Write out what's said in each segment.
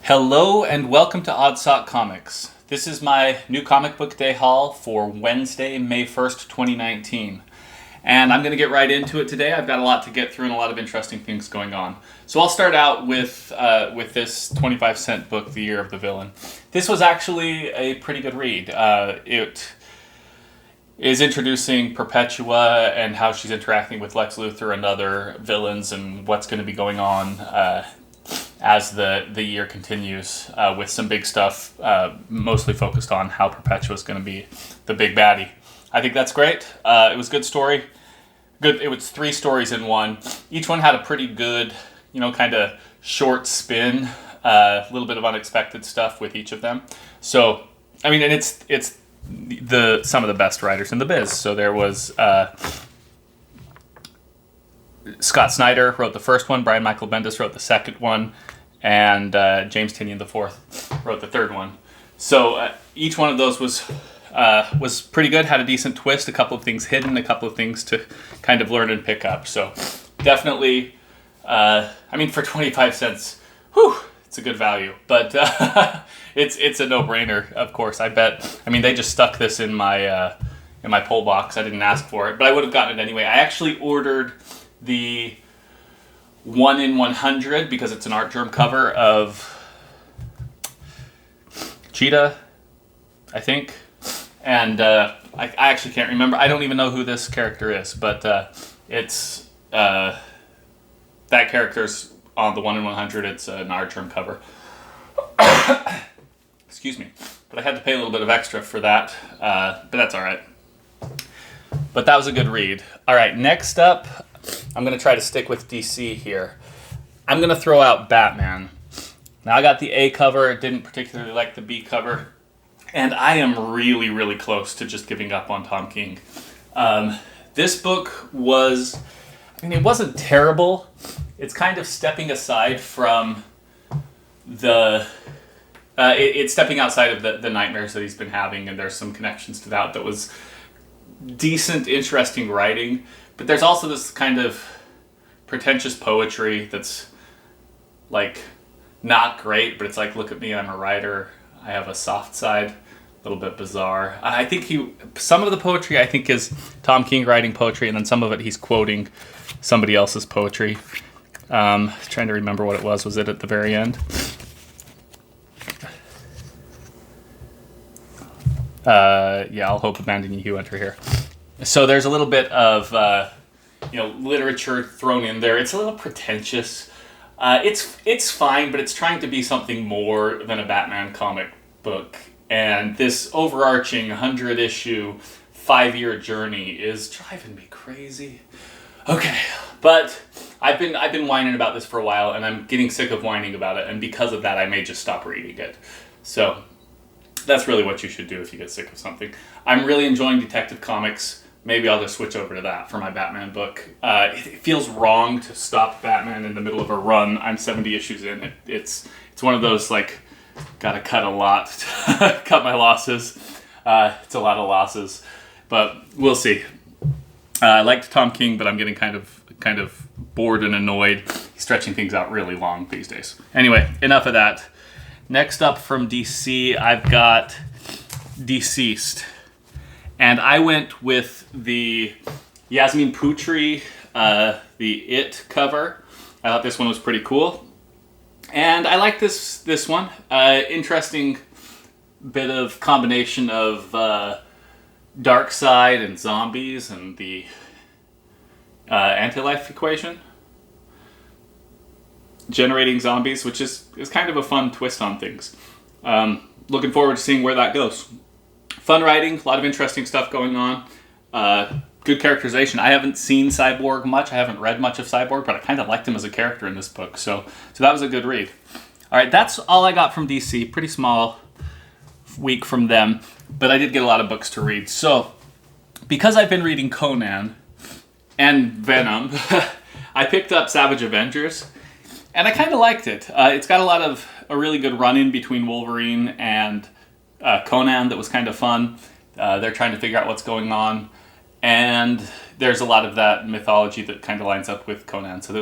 Hello and welcome to Odd Sock Comics. This is my new comic book day haul for Wednesday, May 1st, 2019. And I'm going to get right into it today. I've got a lot to get through and a lot of interesting things going on. So I'll start out with this 25-cent book, The Year of the Villain. This was actually a pretty good read. It is introducing Perpetua and how she's interacting with Lex Luthor and other villains and what's going to be going on as the year continues with some big stuff, mostly focused on how Perpetua is going to be the big baddie. I think that's great. It was a good story. Good. It was 3 stories in one. Each one had a pretty good, kind of short spin, a little bit of unexpected stuff with each of them. So, and it's some of the best writers in the biz. So there was Scott Snyder wrote the first one, Brian Michael Bendis wrote the second one, and James Tynion IV wrote the third one. So each one of those was pretty good, had a decent twist, a couple of things hidden, a couple of things to kind of learn and pick up. So definitely, for 25 cents, it's a good value. But it's a no-brainer, of course. I bet. They just stuck this in my pull box. I didn't ask for it, but I would have gotten it anyway. I actually ordered the 1 in 100 because it's an art germ cover of Cheetah, I think. And I actually can't remember. I don't even know who this character is, but it's that character's on the 1 in 100. It's an art germ cover. Excuse me. But I had to pay a little bit of extra for that, but that's all right. But that was a good read. All right, next up, I'm going to try to stick with DC here. I'm going to throw out Batman. Now, I got the A cover, didn't particularly like the B cover, and I am really, really close to just giving up on Tom King. This book was, it wasn't terrible. It's kind of stepping aside from it's stepping outside of the nightmares that he's been having, and there's some connections to that was decent, interesting writing. But there's also this kind of pretentious poetry that's, not great, but it's like, look at me, I'm a writer, I have a soft side, a little bit bizarre. I think some of the poetry, I think, is Tom King writing poetry, and then some of it he's quoting somebody else's poetry. Trying to remember what it was. Was it at the very end? I'll hope abandoning you enter here. So there's a little bit of literature thrown in there. It's a little pretentious. It's fine, but it's trying to be something more than a Batman comic book. And this overarching 100-issue, 5-year journey is driving me crazy. Okay, but I've been whining about this for a while, and I'm getting sick of whining about it. And because of that, I may just stop reading it. So that's really what you should do if you get sick of something. I'm really enjoying Detective Comics. Maybe I'll just switch over to that for my Batman book. It feels wrong to stop Batman in the middle of a run. I'm 70 issues in. It's one of those, gotta cut a lot, cut my losses. It's a lot of losses, but we'll see. I liked Tom King, but I'm getting kind of bored and annoyed. He's stretching things out really long these days. Anyway, enough of that. Next up from DC, I've got DCeased. And I went with the Yasmin Putri, the It cover. I thought this one was pretty cool. And I like this one. Interesting bit of combination of dark side and zombies and the anti-life equation. Generating zombies, which is kind of a fun twist on things. Looking forward to seeing where that goes. Fun writing, a lot of interesting stuff going on. Good characterization. I haven't seen Cyborg much. I haven't read much of Cyborg, but I kind of liked him as a character in this book. So that was a good read. All right, that's all I got from DC. Pretty small week from them, but I did get a lot of books to read. So because I've been reading Conan and Venom, I picked up Savage Avengers, and I kind of liked it. It's got a really good run-in between Wolverine and Conan that was kind of fun. They're trying to figure out what's going on, and there's a lot of that mythology that kind of lines up with Conan. So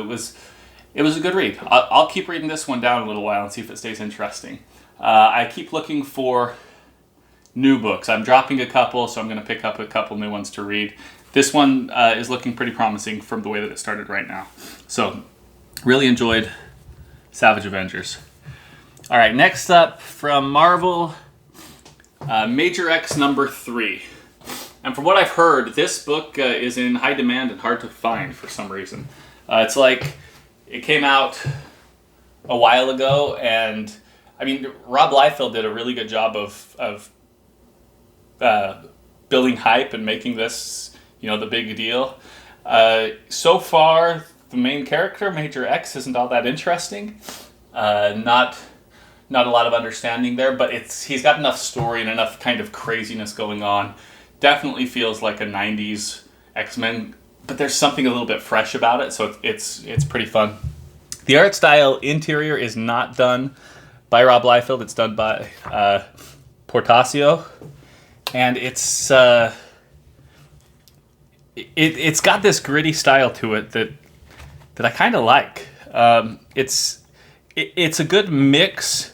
it was a good read. I'll keep reading this one down a little while and see if it stays interesting. I keep looking for new books. I'm dropping a couple, so I'm going to pick up a couple new ones to read. This one is looking pretty promising from the way that it started right now. So, really enjoyed Savage Avengers. All right, next up from Marvel, Major X #3. And from what I've heard, this book is in high demand and hard to find for some reason. It's like it came out a while ago, and I mean, Rob Liefeld did a really good job of building hype and making this, the big deal. So far, the main character, Major X, isn't all that interesting. Not a lot of understanding there, but he's got enough story and enough kind of craziness going on. Definitely feels like a 90s X-Men, but there's something a little bit fresh about it, so it's pretty fun. The art style interior is not done by Rob Liefeld. It's done by Portacio, and it's got this gritty style to it that I kind of like. It's a good mix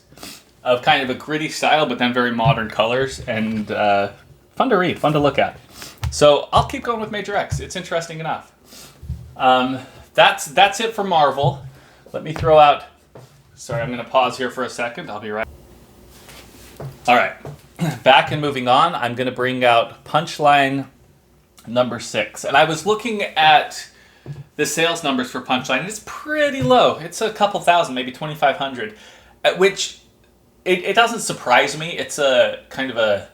of kind of a gritty style, but then very modern colors, and fun to read, fun to look at. So I'll keep going with Major X. It's interesting enough. That's it for Marvel. Let me throw out... Sorry, I'm going to pause here for a second. I'll be right... All right. Back and moving on, I'm going to bring out Punchline #6. And I was looking at the sales numbers for Punchline, and it's pretty low. It's a couple thousand, maybe 2,500, which it doesn't surprise me. It's a kind of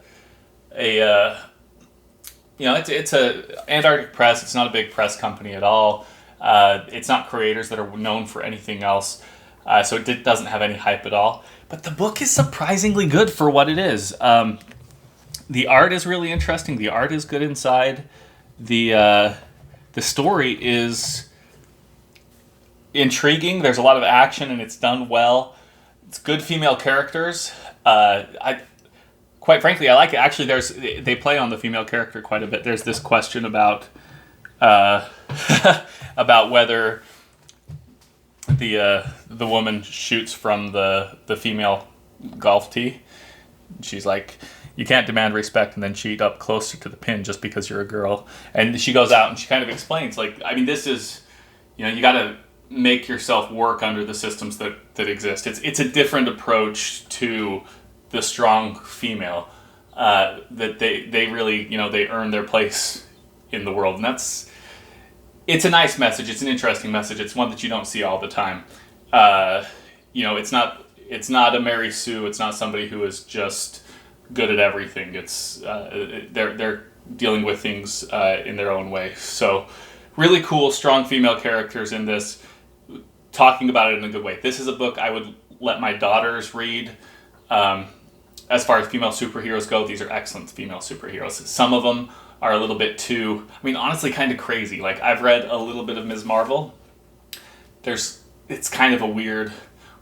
it's a Antarctic Press. It's not a big press company at all. It's not creators that are known for anything else. So it doesn't have any hype at all. But the book is surprisingly good for what it is. The art is really interesting. The art is good inside. The story is intriguing. There's a lot of action, and it's done well. It's good female characters. Quite frankly, I like it. Actually, they play on the female character quite a bit. There's this question about about whether the woman shoots from the female golf tee. She's like, you can't demand respect and then shoot up closer to the pin just because you're a girl. And she goes out and she kind of explains, like, I mean, this is, you got to make yourself work under the systems that exist. It's a different approach to the strong female, that they really, they earn their place in the world. And it's a nice message. It's an interesting message. It's one that you don't see all the time. It's not a Mary Sue. It's not somebody who is just good at everything. It's they're dealing with things in their own way. So really cool, strong female characters in this, talking about it in a good way. This is a book I would let my daughters read. As far as female superheroes go, these are excellent female superheroes. Some of them are a little bit too, honestly, kind of crazy. Like, I've read a little bit of Ms. Marvel. It's kind of a weird,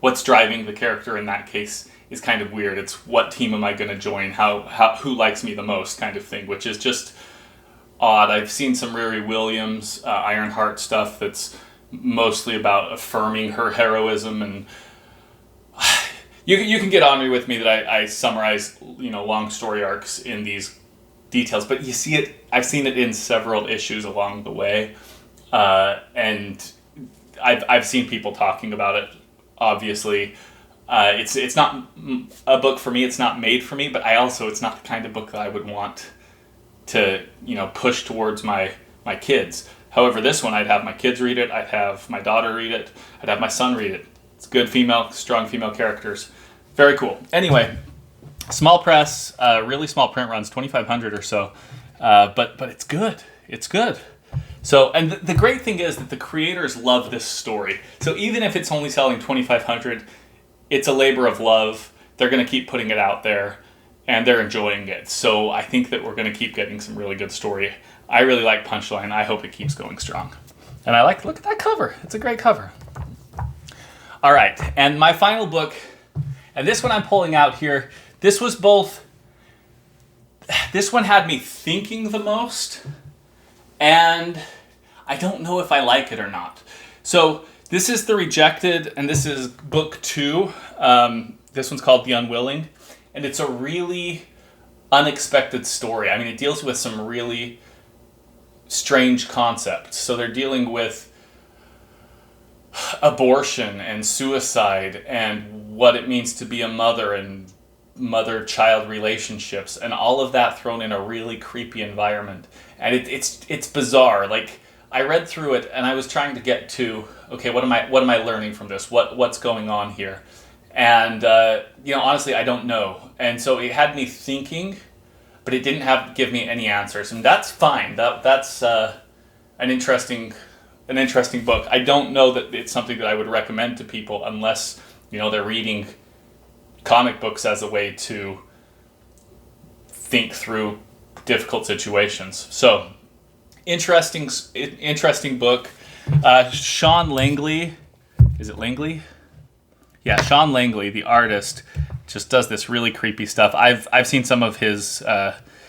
what's driving the character in that case is kind of weird. It's what team am I going to join? Who likes me the most kind of thing, which is just odd. I've seen some Riri Williams, Ironheart stuff that's mostly about affirming her heroism, and you can get on with me that I summarize, long story arcs in these details, but you see it. I've seen it in several issues along the way, and I've seen people talking about it. Obviously, it's not a book for me. It's not made for me. But it's not the kind of book that I would want to push towards my kids. However, this one, I'd have my kids read it. I'd have my daughter read it. I'd have my son read it. It's good strong female characters. Very cool. Anyway. Small press, really small print runs, 2,500 or so, but it's good. It's good. So, and the great thing is that the creators love this story. So even if it's only selling 2,500, it's a labor of love. They're going to keep putting it out there, and they're enjoying it. So I think that we're going to keep getting some really good story. I really like Punchline. I hope it keeps going strong. And look at that cover. It's a great cover. All right, and my final book, and this one I'm pulling out here. This one had me thinking the most, and I don't know if I like it or not. So This is The Rejected, and this is book 2. This one's called The Unwilling, and it's a really unexpected story. I mean, it deals with some really strange concepts. So they're dealing with abortion and suicide and what it means to be a mother and mother-child relationships and all of that thrown in a really creepy environment. And it's bizarre. Like, I read through it and I was trying to get to, okay, what am I learning from this? What's going on here? And honestly, I don't know. And so it had me thinking, but it didn't give me any answers, and that's fine. That's an interesting book. I don't know that it's something that I would recommend to people unless they're reading comic books as a way to think through difficult situations. So, interesting book. Sean Langley, is it Langley? Yeah, Sean Langley, the artist, just does this really creepy stuff. I've seen some of his.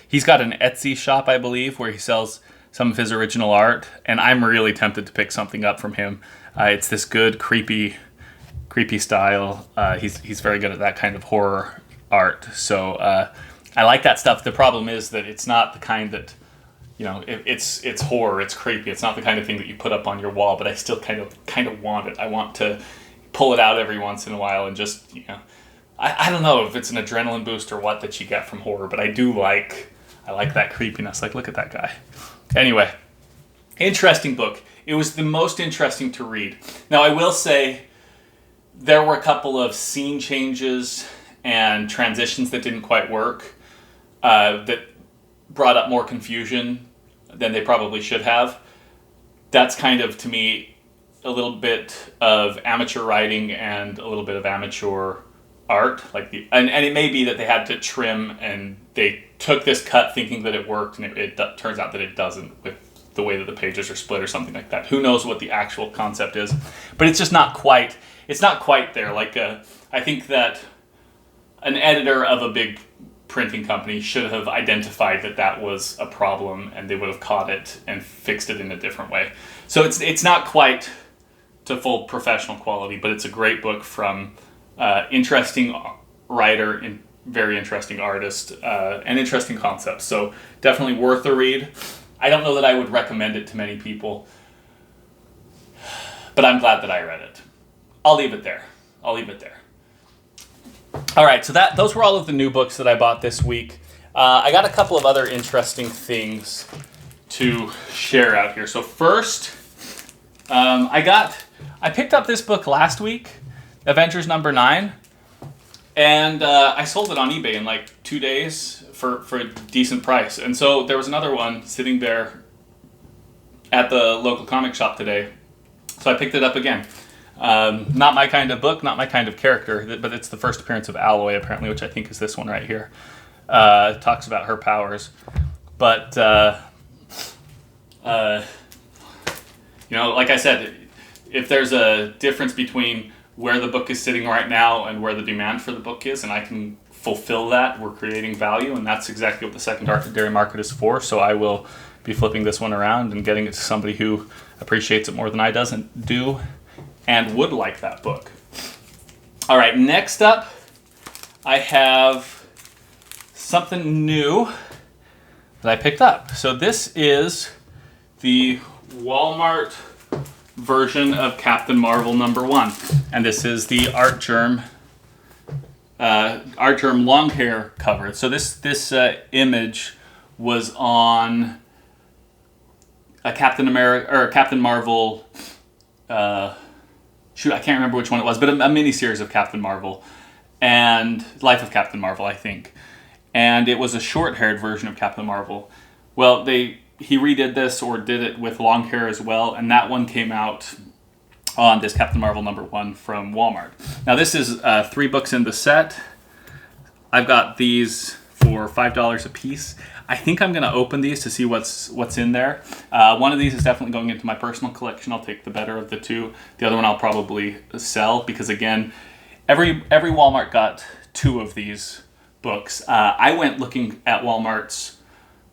He's got an Etsy shop, I believe, where he sells some of his original art, and I'm really tempted to pick something up from him. It's this good, creepy style. He's very good at that kind of horror art. So I like that stuff. The problem is that it's not the kind that, it's horror, it's creepy. It's not the kind of thing that you put up on your wall, but I still kind of want it. I want to pull it out every once in a while and just, I don't know if it's an adrenaline boost or what that you get from horror, but I like that creepiness. Like, look at that guy. Anyway, interesting book. It was the most interesting to read. Now, I will say there were a couple of scene changes and transitions that didn't quite work, that brought up more confusion than they probably should have. That's kind of, to me, a little bit of amateur writing and a little bit of amateur art. And it may be that they had to trim and they took this cut thinking that it worked, and it turns out that it doesn't with the way that the pages are split or something like that. Who knows what the actual concept is, but it's just not quite there. I think that an editor of a big printing company should have identified that was a problem, and they would have caught it and fixed it in a different way. So it's not quite to full professional quality, but it's a great book from interesting writer and very interesting artist, and interesting concepts. So definitely worth a read. I don't know that I would recommend it to many people, but I'm glad that I read it. I'll leave it there. All right, so those were all of the new books that I bought this week. I got a couple of other interesting things to share out here. So first, I picked up this book last week, Avengers number 9, and I sold it on eBay in 2 days for a decent price. And so there was another one sitting there at the local comic shop today, so I picked it up again. Not my kind of book, not my kind of character, but it's the first appearance of Alloy, apparently, which I think is this one right here. It talks about her powers. But, like I said, if there's a difference between where the book is sitting right now and where the demand for the book is, and I can fulfill that, we're creating value, and that's exactly what the secondary market is for. So I will be flipping this one around and getting it to somebody who appreciates it more than I do and would like that book. All right, next up, I have something new that I picked up. So this is the Walmart version of Captain Marvel number 1, and this is the Art Germ long hair cover. So this image was on a Captain Marvel. I can't remember which one it was, but a miniseries of Captain Marvel and Life of Captain Marvel, I think. And it was a short-haired version of Captain Marvel. Well, he redid this, or did it with long hair as well, and that one came out on this Captain Marvel number 1 from Walmart. Now this is 3 books in the set. I've got these for $5 a piece. I think I'm going to open these to see what's in there. One of these is definitely going into my personal collection. I'll take the better of the two. The other one I'll probably sell, because again, every Walmart got 2 of these books. I went looking at Walmart's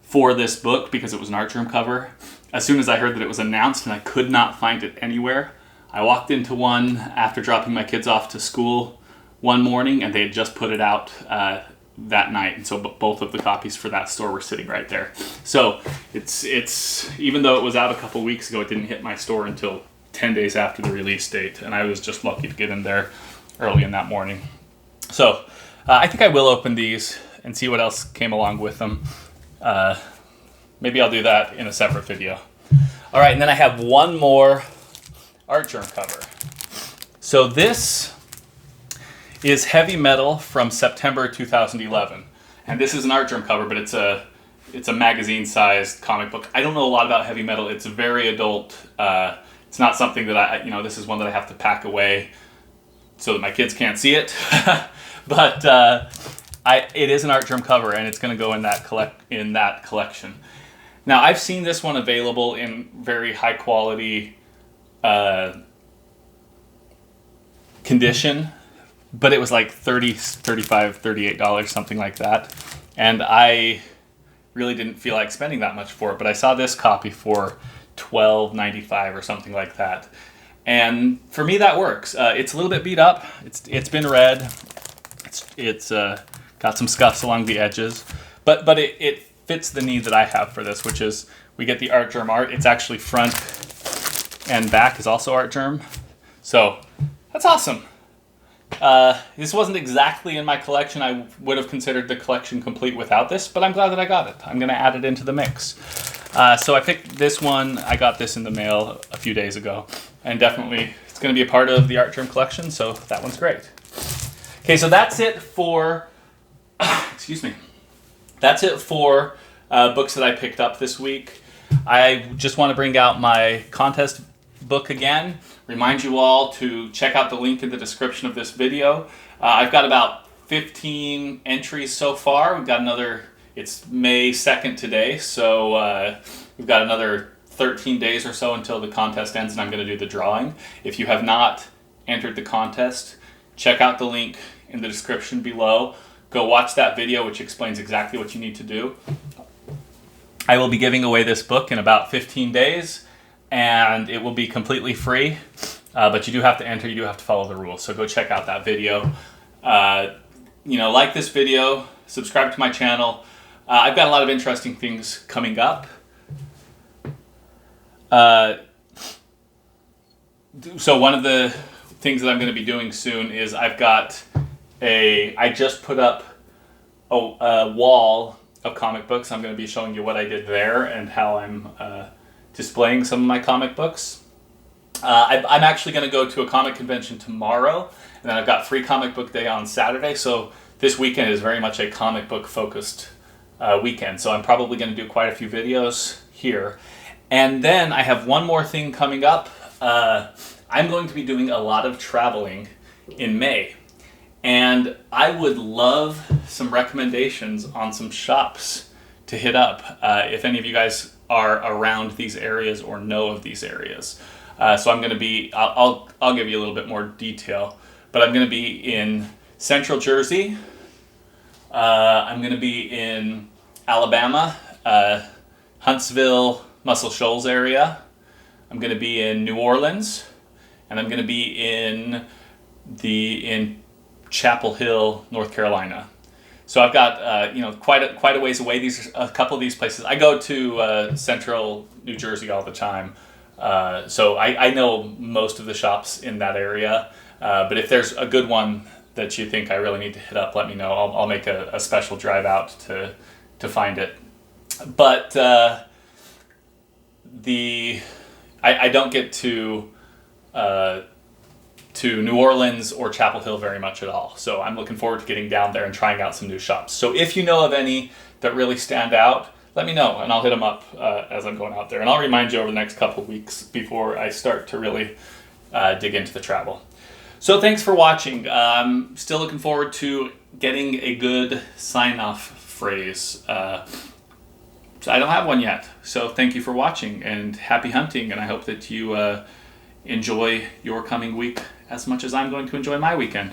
for this book because it was an Art Germ cover. As soon as I heard that it was announced and I could not find it anywhere, I walked into one after dropping my kids off to school one morning, and they had just put it out that night, and so both of the copies for that store were sitting right there. So it's even though it was out a couple weeks ago, it didn't hit my store until 10 days after the release date, and I was just lucky to get in there early in that morning. So I think I will open these and see what else came along with them. Maybe I'll do that in a separate video. All right, and then I have one more art germ cover. So this is Heavy Metal from September 2011. And this is an art germ cover, but it's a magazine-sized comic book. I don't know a lot about Heavy Metal. It's very adult. It's not something that this is one that I have to pack away so that my kids can't see it. But it is an art germ cover, and it's going to go in that collection. Now, I've seen this one available in very high quality condition, but it was like $30, $35, $38, something like that. And I really didn't feel like spending that much for it, but I saw this copy for $12.95 or something like that. And for me, that works. It's a little bit beat up. It's been read. It's got some scuffs along the edges, but it fits the need that I have for this, which is we get the art germ art. It's actually front and back is also art germ. So that's awesome. This wasn't exactly in my collection. I would have considered the collection complete without this, but I'm glad that I got it. I'm going to add it into the mix. So I picked this one. I got this in the mail a few days ago, and definitely it's going to be a part of the art germ collection, so that one's great. Okay, so that's it for, excuse me, that's it for books that I picked up this week. I just want to bring out my contest book again. Remind you all to check out the link in the description of this video. I've got about 15 entries so far. We've got another, it's May 2nd today, so we've got another 13 days or so until the contest ends, and I'm going to do the drawing. If you have not entered the contest, check out the link in the description below. Go watch that video, which explains exactly what you need to do. I will be giving away this book in about 15 days, and it will be completely free, but you do have to enter, you do have to follow the rules, so go check out that video. Like this video, subscribe to my channel. I've got a lot of interesting things coming up. So one of the things that I'm going to be doing soon is I just put up a wall of comic books. I'm going to be showing you what I did there and how I'm displaying some of my comic books. I'm actually going to go to a comic convention tomorrow, and then I've got Free Comic Book Day on Saturday, so this weekend is very much a comic book focused weekend, so I'm probably going to do quite a few videos here. And then I have one more thing coming up. I'm going to be doing a lot of traveling in May, and I would love some recommendations on some shops to hit up if any of you guys are around these areas or know of these areas. So I'm going to be, I'll give you a little bit more detail, but I'm going to be in Central Jersey. I'm going to be in Alabama, Huntsville, Muscle Shoals area. I'm going to be in New Orleans, and I'm going to be in Chapel Hill, North Carolina. So I've got quite a ways away. These are a couple of these places. I go to Central New Jersey all the time, so I know most of the shops in that area. But if there's a good one that you think I really need to hit up, let me know. I'll make a special drive out to find it. But I don't get to New Orleans or Chapel Hill very much at all. So I'm looking forward to getting down there and trying out some new shops. So if you know of any that really stand out, let me know, and I'll hit them up as I'm going out there. And I'll remind you over the next couple of weeks before I start to really dig into the travel. So thanks for watching. I'm still looking forward to getting a good sign-off phrase. So I don't have one yet. So thank you for watching, and happy hunting, and I hope that you enjoy your coming week as much as I'm going to enjoy my weekend.